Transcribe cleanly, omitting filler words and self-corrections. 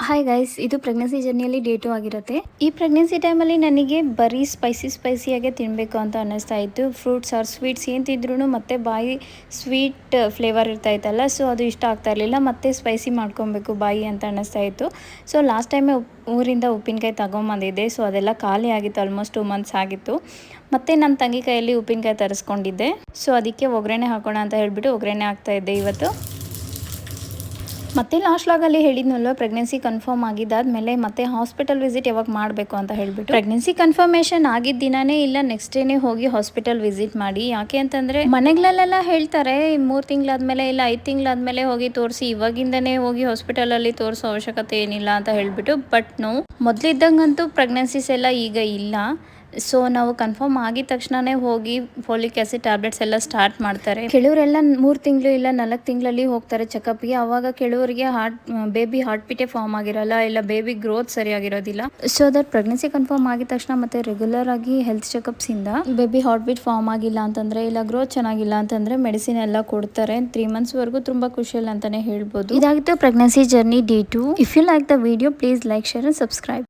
Hi guys, ಇದು pregnancy ಜರ್ನಿಯಲ್ಲಿ day 2 ಆಗಿರುತ್ತೆ. ಈ ಪ್ರೆಗ್ನೆನ್ಸಿ ಟೈಮಲ್ಲಿ ನನಗೆ ಬರೀ ಸ್ಪೈಸಿಯಾಗೆ ತಿನ್ನಬೇಕು ಅಂತ ಅನ್ನಿಸ್ತಾ ಇತ್ತು. ಫ್ರೂಟ್ಸ್ ಆರ್ ಸ್ವೀಟ್ಸ್ ಏನು ತಿಂದ್ರೂ ಮತ್ತೆ ಬಾಯಿ ಸ್ವೀಟ್ ಫ್ಲೇವರ್ ಇರ್ತಾ ಇತ್ತಲ್ಲ, ಸೊ ಅದು ಇಷ್ಟ ಆಗ್ತಾ ಇರಲಿಲ್ಲ. ಮತ್ತೆ ಸ್ಪೈಸಿ ಮಾಡ್ಕೊಬೇಕು ಬಾಯಿ ಅಂತ ಅನ್ನಿಸ್ತಾ ಇತ್ತು. ಸೊ ಲಾಸ್ಟ್ ಟೈಮೇ ಊರಿಂದ ಉಪ್ಪಿನಕಾಯಿ ತಗೊಂಬಂದಿದ್ದೆ. ಸೊ ಅದೆಲ್ಲ ಖಾಲಿ ಆಗಿತ್ತು, ಆಲ್ಮೋಸ್ಟ್ 2 ಮಂತ್ಸ್ ಆಗಿತ್ತು. ಮತ್ತು ನನ್ನ ತಂಗಿ ಕೈಯಲ್ಲಿ ಉಪ್ಪಿನಕಾಯಿ ತರಿಸ್ಕೊಂಡಿದ್ದೆ. ಸೊ ಅದಕ್ಕೆ ಒಗ್ಗರಣೆ ಹಾಕೋಣ ಅಂತ ಹೇಳಿಬಿಟ್ಟು ಒಗ್ಗರಣೆ ಹಾಕ್ತಾ ಇದ್ದೆ ಇವತ್ತು. ಮತ್ತೆ ಲಾಸ್ಟ್ ಲಾಗಲ್ಲಿ ಹೇಳಿದ್ನಲ್ವ, ಪ್ರೆಗ್ನೆನ್ಸಿ ಕನ್ಫರ್ಮ್ ಆಗಿದ್ದಾದ್ಮೇಲೆ ಮತ್ತೆ ಹಾಸ್ಪಿಟಲ್ ವಿಸಿಟ್ ಯಾವಾಗ ಮಾಡಬೇಕು ಅಂತ ಹೇಳಿಬಿಟ್ಟು. ಪ್ರೆಗ್ನೆನ್ಸಿ ಕನ್ಫರ್ಮೇಷನ್ ಆಗಿದ್ದ ದಿನಾನೇ ಇಲ್ಲ ನೆಕ್ಸ್ಟ್ ಡೇನೇ ಹೋಗಿ ಹಾಸ್ಪಿಟಲ್ ವಿಸಿಟ್ ಮಾಡಿ. ಯಾಕೆ ಅಂತಂದರೆ ಮನೆಗಳಲ್ಲೆಲ್ಲ ಹೇಳ್ತಾರೆ 3 ತಿಂಗಳಾದ್ಮೇಲೆ ಇಲ್ಲ 5 ತಿಂಗಳಾದ್ಮೇಲೆ ಹೋಗಿ ತೋರಿಸಿ, ಇವಾಗಿಂದನೇ ಹೋಗಿ ಹಾಸ್ಪಿಟಲಲ್ಲಿ ತೋರಿಸೋ ಅವಶ್ಯಕತೆ ಏನಿಲ್ಲ ಅಂತ ಹೇಳಿಬಿಟ್ಟು. ಬಟ್ ನೋ, ಮೊದಲಿದ್ದಂಗಂತೂ ಪ್ರೆಗ್ನೆನ್ಸೀಸ್ ಎಲ್ಲ ಈಗ ಇಲ್ಲ. ಸೊ ನಾವು ಕನ್ಫರ್ಮ್ ಆಗಿದ ತಕ್ಷಣವೇ ಹೋಗಿ ಫೋಲಿಕ್ ಆ್ಯಸಿಡ್ ಟ್ಯಾಬ್ಲೆಟ್ಸ್ ಎಲ್ಲ ಸ್ಟಾರ್ಟ್ ಮಾಡ್ತಾರೆ. ಕೆಲವರೆಲ್ಲ 3 ತಿಂಗಳು ಇಲ್ಲ 4 ತಿಂಗಳಲ್ಲಿ ಹೋಗ್ತಾರೆ ಚೆಕಪ್ಗೆ. ಆವಾಗ ಕೆಲವರಿಗೆ ಬೇಬಿ ಹಾರ್ಟ್ ಬೀಟೇ ಫಾರ್ಮ್ ಆಗಿರಲ್ಲ, ಇಲ್ಲ ಬೇಬಿ ಗ್ರೋತ್ ಸರಿಯಾಗಿರೋದಿಲ್ಲ. ಸೊ ದಟ್ ಪ್ರೆಗ್ನೆನ್ಸಿ ಕನ್ಫರ್ಮ್ ಆಗಿದ ತಕ್ಷಣ ಮತ್ತೆ ರೆಗ್ಯುಲರ್ ಆಗಿ ಹೆಲ್ತ್ ಚೆಕಪ್ಸಿಂದ ಬೇಬಿ ಹಾರ್ಟ್ ಬೀಟ್ ಫಾರ್ಮ್ ಆಗಿಲ್ಲ ಅಂತಂದರೆ, ಇಲ್ಲ ಗ್ರೋತ್ ಚೆನ್ನಾಗಿಲ್ಲ ಅಂತಂದರೆ ಮೆಡಿಸಿನ್ ಎಲ್ಲ ಕೊಡ್ತಾರೆ. 3 ಮಂತ್ಸ್ವರೆಗೂ ತುಂಬ ಖುಷಿಯಲ್ಲ ಅಂತಲೇ ಹೇಳ್ಬೋದು. ಇದಾಗಿತ್ತು pregnancy journey day 2. If you like the video, please like, share and subscribe.